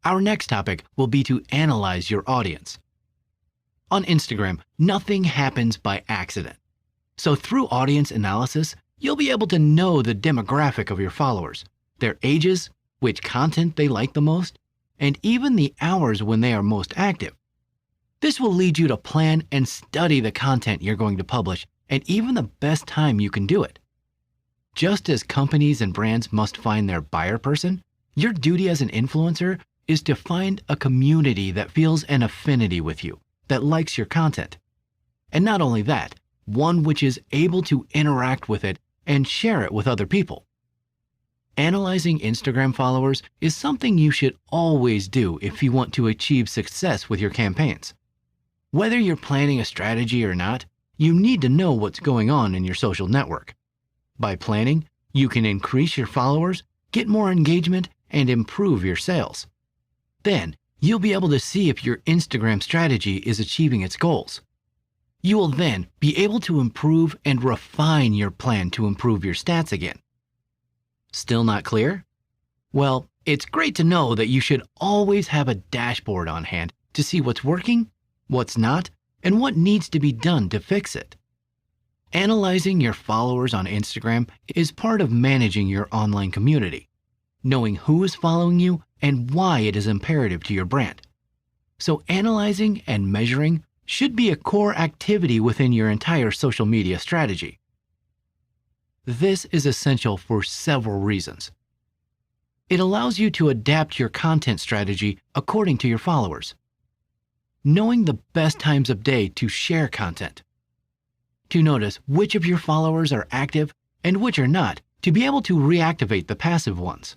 Our next topic will be to analyze your audience. On Instagram, nothing happens by accident. So through audience analysis, you'll be able to know the demographic of your followers, their ages, which content they like the most, and even the hours when they are most active. This will lead you to plan and study the content you're going to publish and even the best time you can do it. Just as companies and brands must find their buyer person, your duty as an influencer is to find a community that feels an affinity with you, that likes your content. And not only that, one which is able to interact with it and share it with other people. Analyzing Instagram followers is something you should always do if you want to achieve success with your campaigns. Whether you're planning a strategy or not, you need to know what's going on in your social network. By planning, you can increase your followers, get more engagement, and improve your sales. Then, you'll be able to see if your Instagram strategy is achieving its goals. You will then be able to improve and refine your plan to improve your stats again. Still not clear? Well, it's great to know that you should always have a dashboard on hand to see what's working, what's not, and what needs to be done to fix it. Analyzing your followers on Instagram is part of managing your online community, knowing who is following you and why it is imperative to your brand. So analyzing and measuring should be a core activity within your entire social media strategy. This is essential for several reasons. It allows you to adapt your content strategy according to your followers. Knowing the best times of day to share content. To notice which of your followers are active and which are not, to be able to reactivate the passive ones.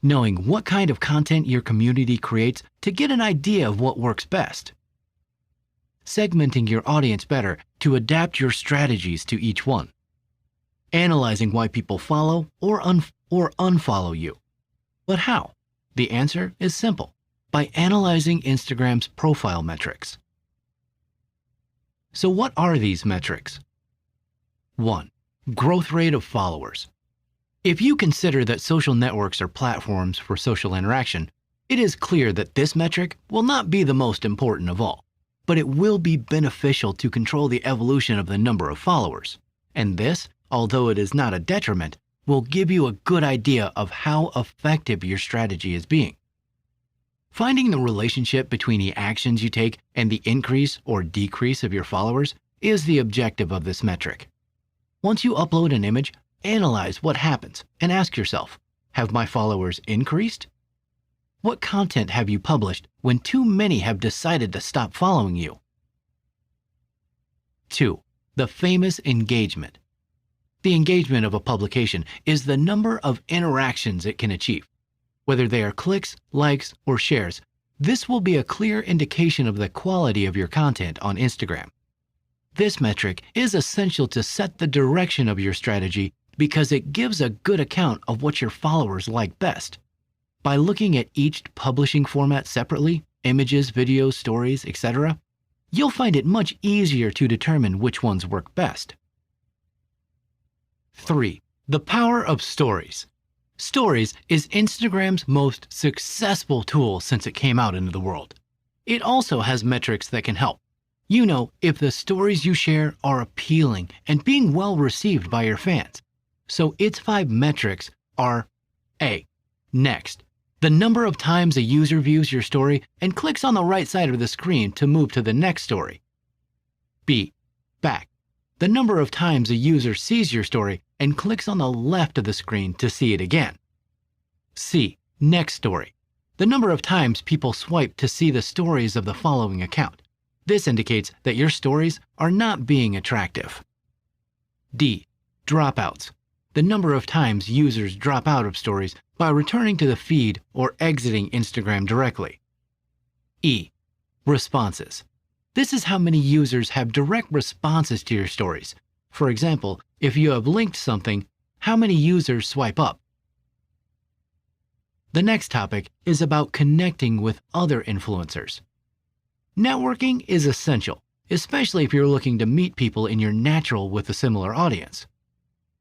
Knowing what kind of content your community creates to get an idea of what works best. Segmenting your audience better to adapt your strategies to each one. Analyzing why people follow or unfollow you. But how? The answer is simple: by analyzing Instagram's profile metrics. So what are these metrics? 1. Growth rate of followers. If you consider that social networks are platforms for social interaction, it is clear that this metric will not be the most important of all, but it will be beneficial to control the evolution of the number of followers. And this, although it is not a detriment, will give you a good idea of how effective your strategy is being. Finding the relationship between the actions you take and the increase or decrease of your followers is the objective of this metric. Once you upload an image, analyze what happens and ask yourself, have my followers increased? What content have you published when too many have decided to stop following you? 2. The famous engagement. The engagement of a publication is the number of interactions it can achieve. Whether they are clicks, likes, or shares, this will be a clear indication of the quality of your content on Instagram. This metric is essential to set the direction of your strategy because it gives a good account of what your followers like best. By looking at each publishing format separately, images, videos, stories, etc., you'll find it much easier to determine which ones work best. 3. The power of stories. Stories is Instagram's most successful tool since it came out into the world. It also has metrics that can help. You know if the stories you share are appealing and being well received by your fans. So its 5 metrics are: A. Next. The number of times a user views your story and clicks on the right side of the screen to move to the next story. B. Back. The number of times a user sees your story and clicks on the left of the screen to see it again. C. Next story. The number of times people swipe to see the stories of the following account. This indicates that your stories are not being attractive. D. Dropouts. The number of times users drop out of stories by returning to the feed or exiting Instagram directly. E. Responses. This is how many users have direct responses to your stories. For example, if you have linked something, how many users swipe up? The next topic is about connecting with other influencers. Networking is essential, especially if you're looking to meet people in your natural with a similar audience.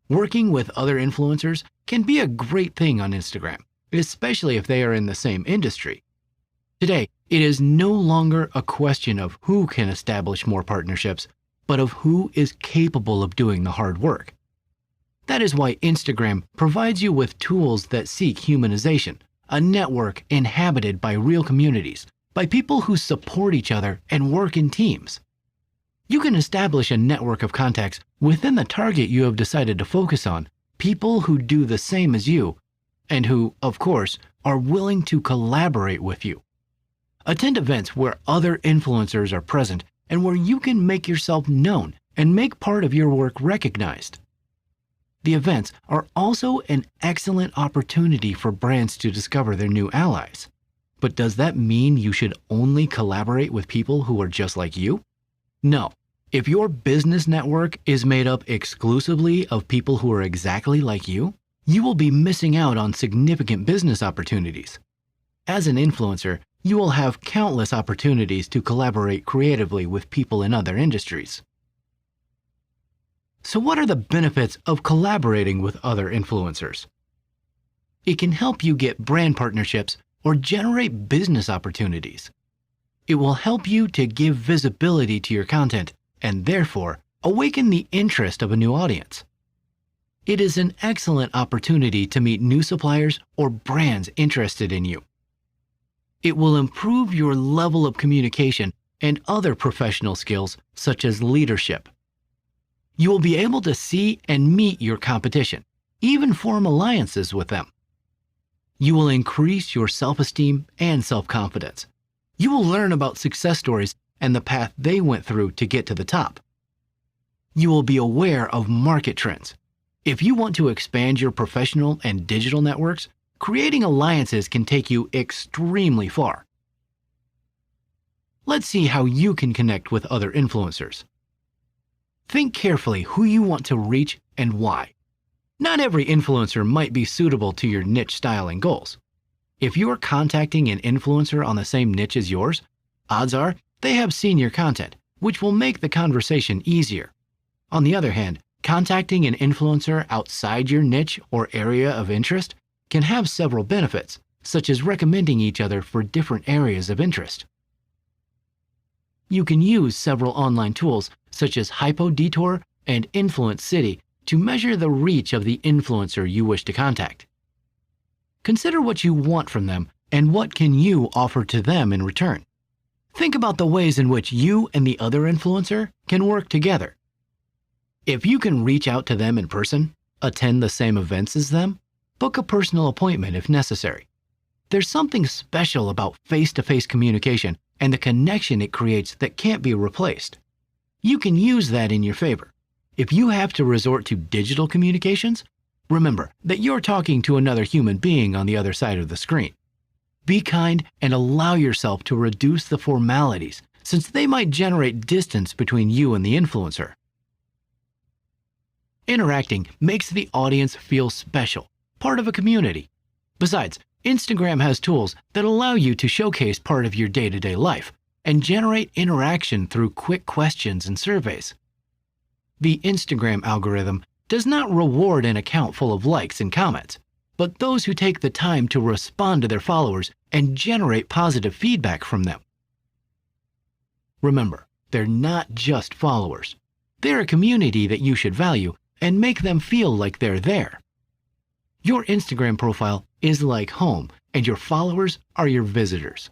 Working with other influencers can be a great thing on Instagram, especially if they are in the same industry. Today, it is no longer a question of who can establish more partnerships, but of who is capable of doing the hard work. That is why Instagram provides you with tools that seek humanization, a network inhabited by real communities, by people who support each other and work in teams. You can establish a network of contacts within the target you have decided to focus on, people who do the same as you, and who, of course, are willing to collaborate with you. Attend events where other influencers are present and where you can make yourself known and make part of your work recognized. The events are also an excellent opportunity for brands to discover their new allies. But does that mean you should only collaborate with people who are just like you? No. If your business network is made up exclusively of people who are exactly like you will be missing out on significant business opportunities. As an influencer, you will have countless opportunities to collaborate creatively with people in other industries. So what are the benefits of collaborating with other influencers? It can help you get brand partnerships or generate business opportunities. It will help you to give visibility to your content and therefore awaken the interest of a new audience. It is an excellent opportunity to meet new suppliers or brands interested in you. It will improve your level of communication and other professional skills such as leadership. You will be able to see and meet your competition, even form alliances with them. You will increase your self-esteem and self-confidence. You will learn about success stories and the path they went through to get to the top. You will be aware of market trends. If you want to expand your professional and digital networks, creating alliances can take you extremely far. Let's see how you can connect with other influencers. Think carefully who you want to reach and why. Not every influencer might be suitable to your niche style and goals. If you are contacting an influencer on the same niche as yours, odds are they have seen your content, which will make the conversation easier. On the other hand, contacting an influencer outside your niche or area of interest can have several benefits, such as recommending each other for different areas of interest. You can use several online tools such as HypoDetour and Influence City to measure the reach of the influencer you wish to contact. Consider what you want from them and what can you offer to them in return. Think about the ways in which you and the other influencer can work together. If you can reach out to them in person, attend the same events as them, book a personal appointment if necessary. There's something special about face-to-face communication and the connection it creates that can't be replaced. You can use that in your favor. If you have to resort to digital communications, remember that you're talking to another human being on the other side of the screen. Be kind and allow yourself to reduce the formalities, since they might generate distance between you and the influencer. Interacting makes the audience feel special, part of a community. Besides, Instagram has tools that allow you to showcase part of your day-to-day life and generate interaction through quick questions and surveys. The Instagram algorithm does not reward an account full of likes and comments, but those who take the time to respond to their followers and generate positive feedback from them. Remember, they're not just followers. They're a community that you should value and make them feel like they're there. Your Instagram profile is like home, and your followers are your visitors.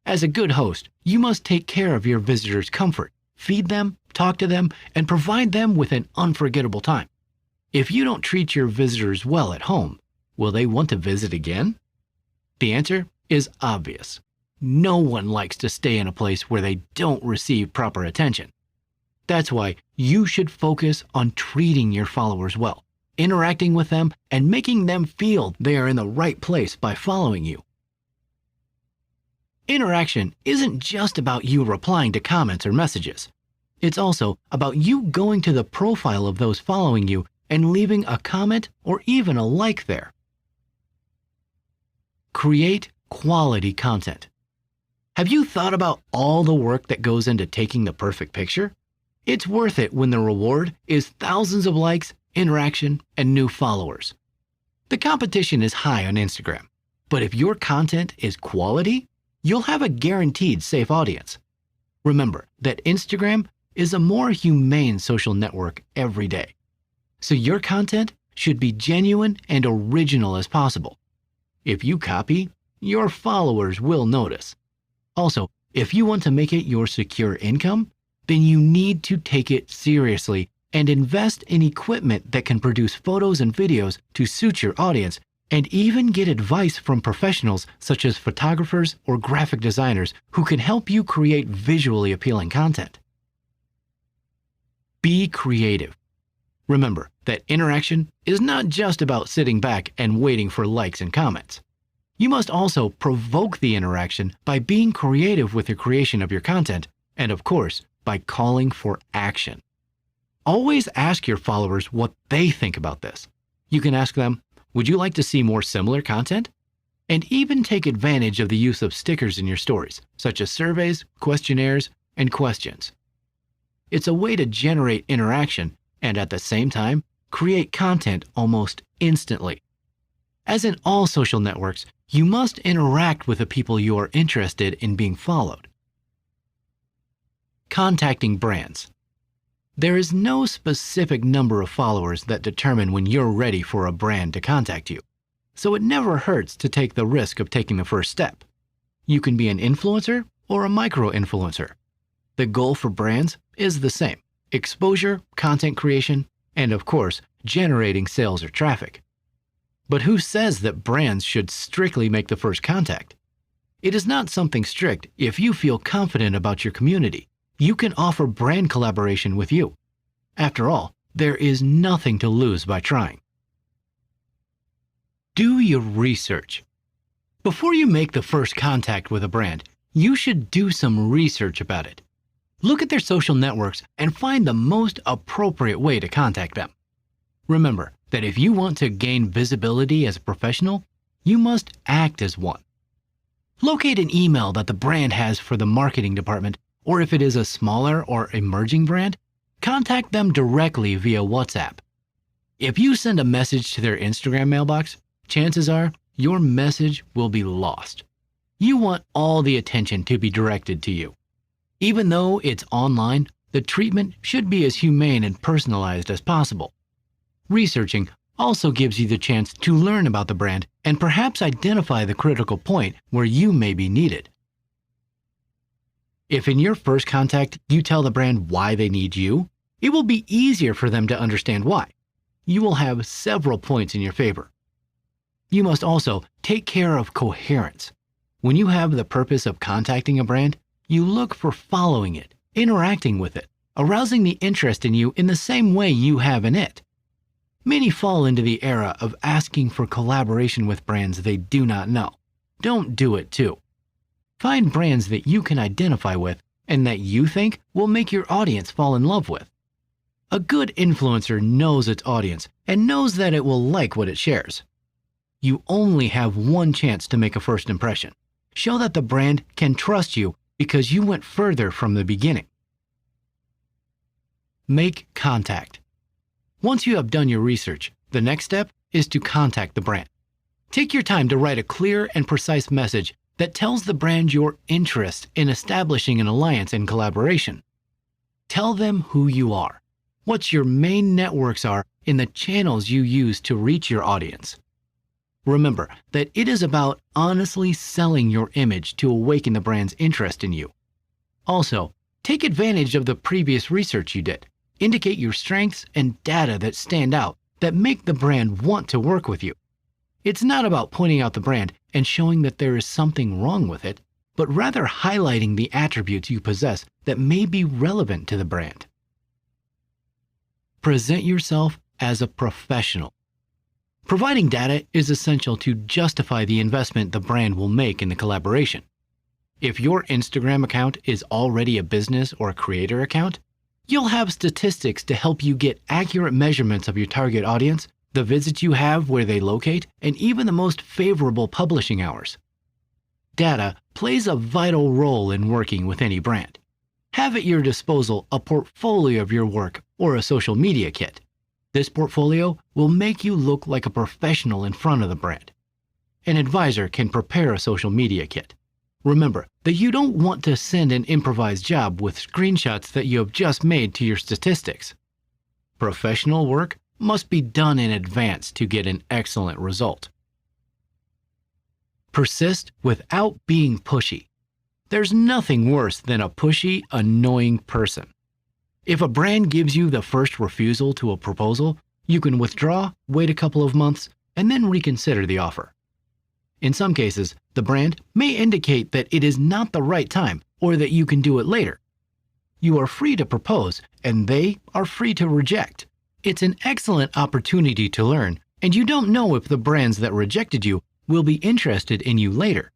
As a good host, you must take care of your visitors' comfort, feed them, talk to them, and provide them with an unforgettable time. If you don't treat your visitors well at home, will they want to visit again? The answer is obvious. No one likes to stay in a place where they don't receive proper attention. That's why you should focus on treating your followers well, interacting with them, and making them feel they are in the right place by following you. Interaction isn't just about you replying to comments or messages. It's also about you going to the profile of those following you and leaving a comment or even a like there. Create quality content. Have you thought about all the work that goes into taking the perfect picture? It's worth it when the reward is thousands of likes, interaction, and new followers. The competition is high on Instagram. But if your content is quality, you'll have a guaranteed safe audience. Remember that Instagram is a more humane social network every day. So your content should be genuine and original as possible. If you copy, your followers will notice. Also, if you want to make it your secure income, then you need to take it seriously and invest in equipment that can produce photos and videos to suit your audience, and even get advice from professionals such as photographers or graphic designers who can help you create visually appealing content. Be creative. Remember that interaction is not just about sitting back and waiting for likes and comments. You must also provoke the interaction by being creative with the creation of your content, and of course, by calling for action. Always ask your followers what they think about this. You can ask them, would you like to see more similar content? And even take advantage of the use of stickers in your stories, such as surveys, questionnaires, and questions. It's a way to generate interaction and at the same time, create content almost instantly. As in all social networks, you must interact with the people you are interested in being followed. Contacting brands. There is no specific number of followers that determine when you're ready for a brand to contact you, so it never hurts to take the risk of taking the first step. You can be an influencer or a micro-influencer. The goal for brands is the same: exposure, content creation, and of course, generating sales or traffic. But who says that brands should strictly make the first contact? It is not something strict. If you feel confident about your community, you can offer brand collaboration with you. After all, there is nothing to lose by trying. Do your research. Before you make the first contact with a brand, you should do some research about it. Look at their social networks and find the most appropriate way to contact them. Remember that if you want to gain visibility as a professional, you must act as one. Locate an email that the brand has for the marketing department, or if it is a smaller or emerging brand, contact them directly via WhatsApp. If you send a message to their Instagram mailbox, chances are your message will be lost. You want all the attention to be directed to you. Even though it's online, the treatment should be as humane and personalized as possible. Researching also gives you the chance to learn about the brand and perhaps identify the critical point where you may be needed. If in your first contact you tell the brand why they need you, it will be easier for them to understand why. You will have several points in your favor. You must also take care of coherence. When you have the purpose of contacting a brand, you look for following it, interacting with it, arousing the interest in you in the same way you have in it. Many fall into the era of asking for collaboration with brands they do not know. Don't do it too. Find brands that you can identify with and that you think will make your audience fall in love with. A good influencer knows its audience and knows that it will like what it shares. You only have one chance to make a first impression. Show that the brand can trust you because you went further from the beginning. Make contact. Once you have done your research, the next step is to contact the brand. Take your time to write a clear and precise message that tells the brand your interest in establishing an alliance and collaboration. Tell them who you are, what your main networks are in the channels you use to reach your audience. Remember that it is about honestly selling your image to awaken the brand's interest in you. Also, take advantage of the previous research you did. Indicate your strengths and data that stand out that make the brand want to work with you. It's not about pointing out the brand and showing that there is something wrong with it, but rather highlighting the attributes you possess that may be relevant to the brand. Present yourself as a professional. Providing data is essential to justify the investment the brand will make in the collaboration. If your Instagram account is already a business or a creator account, you'll have statistics to help you get accurate measurements of your target audience, the visits you have where they locate, and even the most favorable publishing hours. Data plays a vital role in working with any brand. Have at your disposal a portfolio of your work or a social media kit. This portfolio will make you look like a professional in front of the brand. an advisor can prepare a social media kit. Remember that you don't want to send an improvised job with screenshots that you have just made to your statistics. Professional work must be done in advance to get an excellent result. Persist without being pushy. There's nothing worse than a pushy, annoying person. If a brand gives you the first refusal to a proposal, you can withdraw, wait a couple of months, and then reconsider the offer. In some cases, the brand may indicate that it is not the right time or that you can do it later. You are free to propose, and they are free to reject. It's an excellent opportunity to learn, and you don't know if the brands that rejected you will be interested in you later.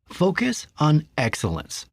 Focus on excellence.